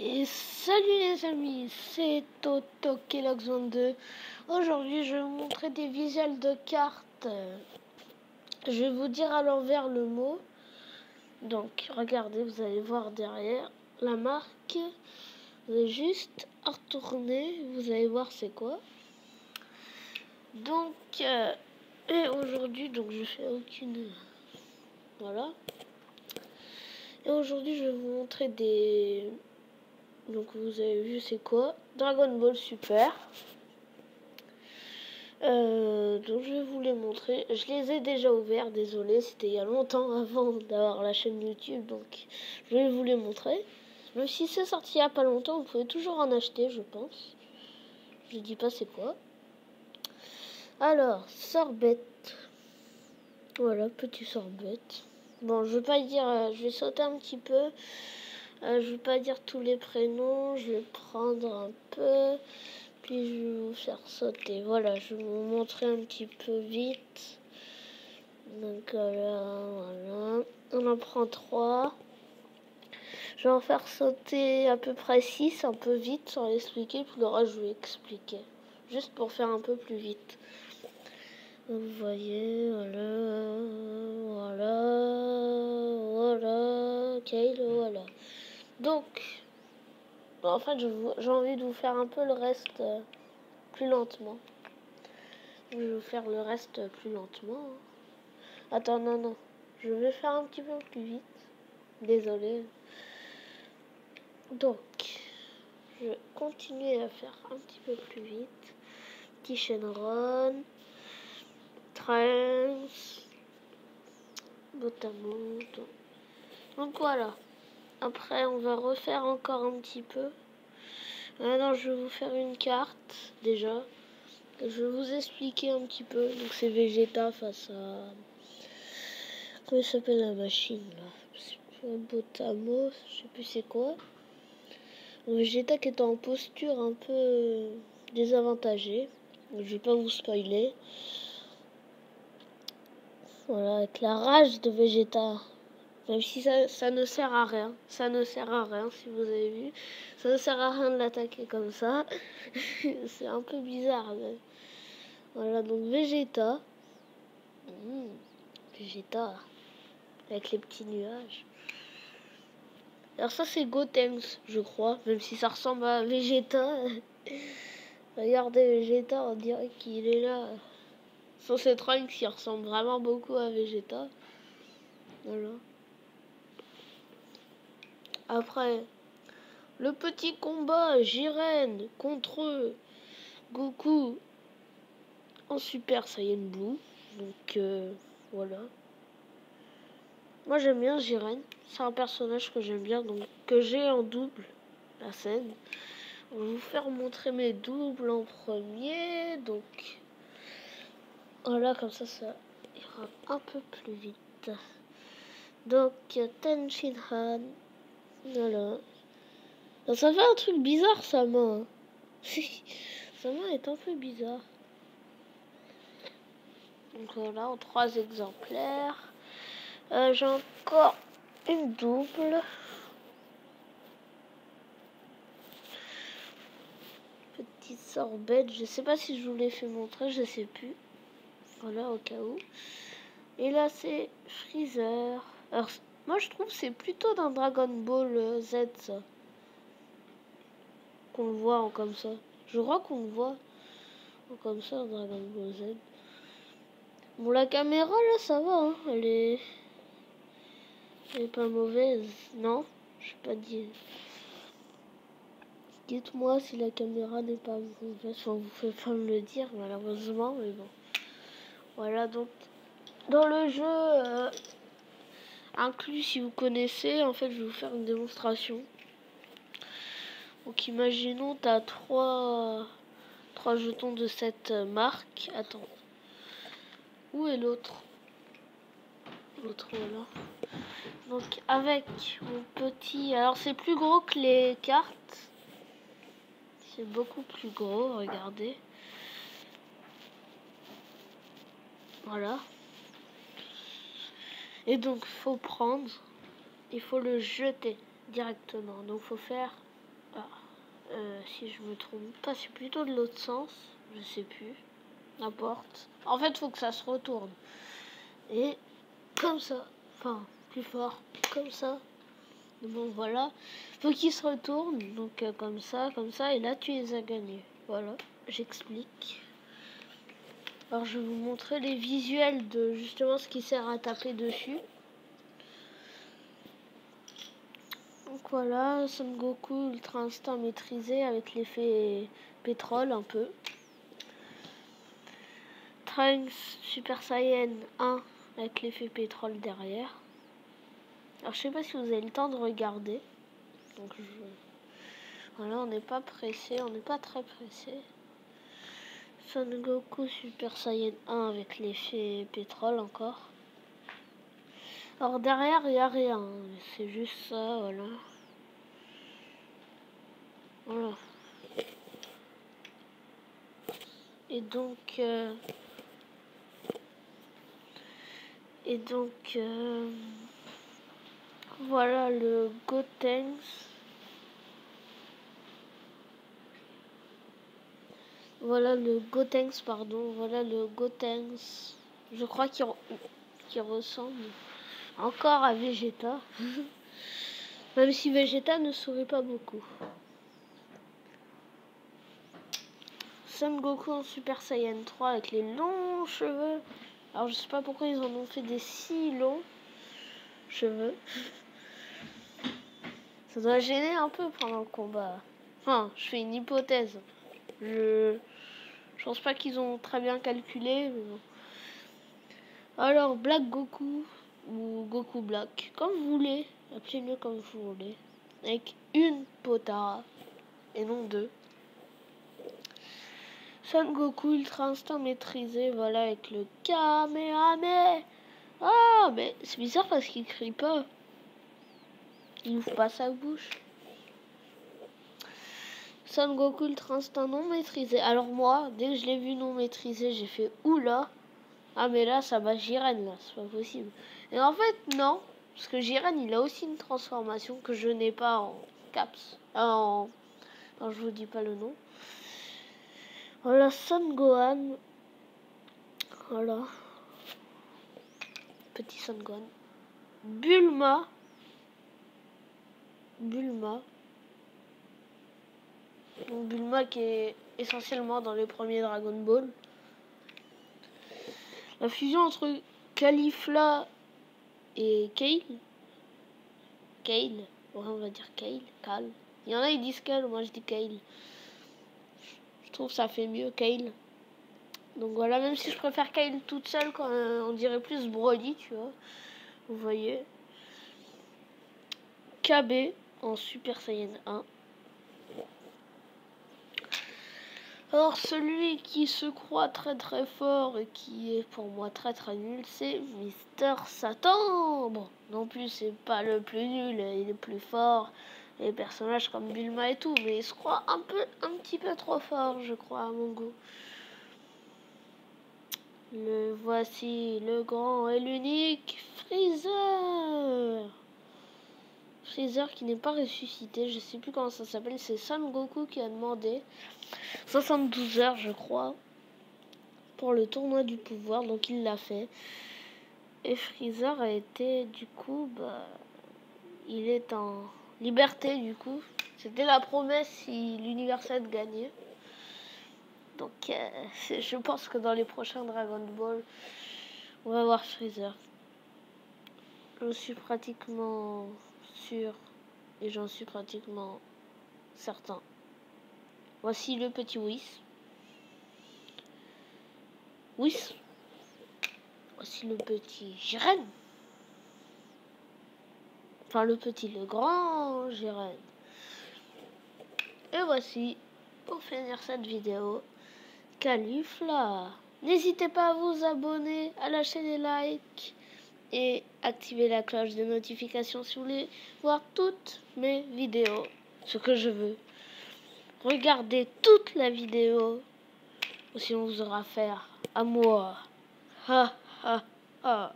Et salut les amis, c'est TotoKelox22. Aujourd'hui, je vais vous montrer des visuels de cartes. Je vais vous dire à l'envers le mot. Donc, regardez, vous allez voir derrière la marque. Vous allez juste retourner, vous allez voir c'est quoi. Donc, et aujourd'hui, donc je fais aucune... Voilà. Et aujourd'hui, je vais vous montrer des... Donc vous avez vu c'est quoi? Dragon Ball Super. Donc je vais vous les montrer. Je les ai déjà ouverts, désolé, c'était il y a longtemps avant d'avoir la chaîne YouTube, donc je vais vous les montrer. Même si c'est sorti il n'y a pas longtemps, vous pouvez toujours en acheter, je pense. Je dis pas c'est quoi. Alors, sorbet. Voilà, petit sorbet. Bon, je vais pas dire, je vais sauter un petit peu. Je vais pas dire tous les prénoms, je vais prendre un peu. Puis je vais vous faire sauter. Voilà, je vais vous montrer un petit peu vite. Donc voilà. On en prend 3. Je vais en faire sauter à peu près 6, un peu vite sans l'expliquer. Puis le reste, je vais expliquer. Juste pour faire un peu plus vite. Donc, vous voyez, voilà. Ok, voilà. Donc, en fait, j'ai envie de vous faire un peu le reste plus lentement. Je vais faire le reste plus lentement. Attends, non. Je vais faire un petit peu plus vite. Désolé. Donc, je vais continuer à faire un petit peu plus vite. Petit Shenron. Trance. Botamo. Donc voilà. Après, on va refaire encore un petit peu. Maintenant, je vais vous faire une carte, déjà. Je vais vous expliquer un petit peu. Donc, c'est Vegeta face à... Comment s'appelle la machine, là? C'est Botamo, je sais plus c'est quoi. Vegeta qui est en posture un peu désavantagée. Je vais pas vous spoiler. Voilà, avec la rage de Vegeta. Même si ça ne sert à rien. Ça ne sert à rien, si vous avez vu. Ça ne sert à rien de l'attaquer comme ça. C'est un peu bizarre. Mais... Voilà, donc Vegeta. Vegeta. Avec les petits nuages. Alors ça, c'est Gotenks, je crois. Même si ça ressemble à Vegeta. Regardez Vegeta, on dirait qu'il est là. Sans cette Trunks qui ressemble vraiment beaucoup à Vegeta. Voilà. Après, le petit combat Jiren contre Goku en Super Saiyan Blue. Donc voilà. Moi j'aime bien Jiren. C'est un personnage que j'aime bien, donc que j'ai en double la scène. Je vais vous faire montrer mes doubles en premier. Donc voilà, comme ça ira un peu plus vite. Donc Ten Shinhan. Voilà. Ça fait un truc bizarre sa main. Sa main est un peu bizarre. Donc voilà, en 3 exemplaires. J'ai encore une double. Petite sorbette. Je sais pas si je vous l'ai fait montrer, je sais plus. Voilà, au cas où. Et là, c'est Freezer. Alors, moi, je trouve que c'est plutôt dans Dragon Ball Z, ça. Qu'on le voit en comme ça. Je crois qu'on le voit en comme ça dans Dragon Ball Z. Bon, la caméra, là, ça va, hein. Elle est pas mauvaise. Non, je sais pas dire. Dites-moi si la caméra n'est pas mauvaise. Enfin, vous pouvez pas me le dire, malheureusement, mais bon. Voilà, donc, dans le jeu inclus, si vous connaissez, en fait, je vais vous faire une démonstration. Donc, imaginons, tu as 3 jetons de cette marque. Attends. Où est l'autre? L'autre, voilà. Donc, avec mon petit... Alors, c'est plus gros que les cartes. C'est beaucoup plus gros, regardez. Voilà. Et donc, faut prendre, il faut le jeter directement. Donc, faut faire Ah, si je me trompe pas, c'est plutôt de l'autre sens. Je sais plus. N'importe. En fait, faut que ça se retourne. Et comme ça. Enfin, plus fort. Comme ça. Bon, voilà. Faut qu'il se retourne. Donc, comme ça. Et là, tu les as gagnés. Voilà. J'explique. Alors, je vais vous montrer les visuels de justement ce qui sert à taper dessus. Donc voilà, Son Goku Ultra Instinct maîtrisé avec l'effet pétrole un peu. Trunks Super Saiyan 1 avec l'effet pétrole derrière. Alors je sais pas si vous avez le temps de regarder. Donc voilà, on n'est pas pressé, on n'est pas très pressé. Son Goku Super Saiyan 1 avec l'effet pétrole encore. Alors derrière il n'y a rien, c'est juste ça, voilà. Voilà. Et donc voilà le Gotenks. Voilà le Gotenks, pardon. Voilà le Gotenks. Je crois qu'il ressemble encore à Vegeta. Même si Vegeta ne sourit pas beaucoup. Son Goku en Super Saiyan 3 avec les longs cheveux. Alors je sais pas pourquoi ils en ont fait des si longs cheveux. Ça doit gêner un peu pendant le combat. Enfin, je fais une hypothèse. Je pense pas qu'ils ont très bien calculé. Mais bon. Alors, Black Goku ou Goku Black, comme vous voulez, appelez-le comme vous voulez, avec une Potara et non deux. Son Goku Ultra Instinct maîtrisé, voilà, avec le Kamehameha. Ah, mais c'est bizarre parce qu'il crie pas. Il ouvre pas sa bouche. Son Goku Ultra Instinct non maîtrisé. Alors moi, dès que je l'ai vu non maîtrisé, j'ai fait oula. Ah mais là, ça bat Jiren, là, c'est pas possible. Et en fait, non. Parce que Jiren, il a aussi une transformation que je n'ai pas en caps. Non, je vous dis pas le nom. Voilà, Son Gohan. Voilà. Petit Son Gohan. Bulma. Donc Bulma qui est essentiellement dans les premiers Dragon Ball. La fusion entre Caulifla et Kale. Ouais, on va dire Kale. Il y en a qui disent Kale, moi je dis Kale. Je trouve que ça fait mieux Kale. Donc voilà, même si je préfère Kale toute seule, quand on dirait plus Broly, tu vois. Vous voyez. KB en Super Saiyan 1. Alors celui qui se croit très très fort et qui est pour moi très très nul, c'est Mister Satan. Bon, non plus c'est pas le plus nul, il est plus fort. Les personnages comme Bulma et tout, mais il se croit un petit peu trop fort, je crois, à mon goût. Le voici, le grand et l'unique Freezer. Freezer qui n'est pas ressuscité, je sais plus comment ça s'appelle, c'est Son Goku qui a demandé 72 heures, je crois, pour le tournoi du pouvoir, donc il l'a fait. Et Freezer a été, du coup, il est en liberté, du coup. C'était la promesse si l'Universel gagnait. Donc, je pense que dans les prochains Dragon Ball, on va voir Freezer. Je suis pratiquement sûr et j'en suis pratiquement certain. Voici le petit Whis. Voici le petit Jiren. Enfin, le grand Jiren. Et voici, pour finir cette vidéo, Caulifla. N'hésitez pas à vous abonner, à lâcher des likes et activer la cloche de notification si vous voulez voir toutes mes vidéos. Ce que je veux. Regardez toute la vidéo, ou sinon vous aurez affaire à moi. Ha ha ha.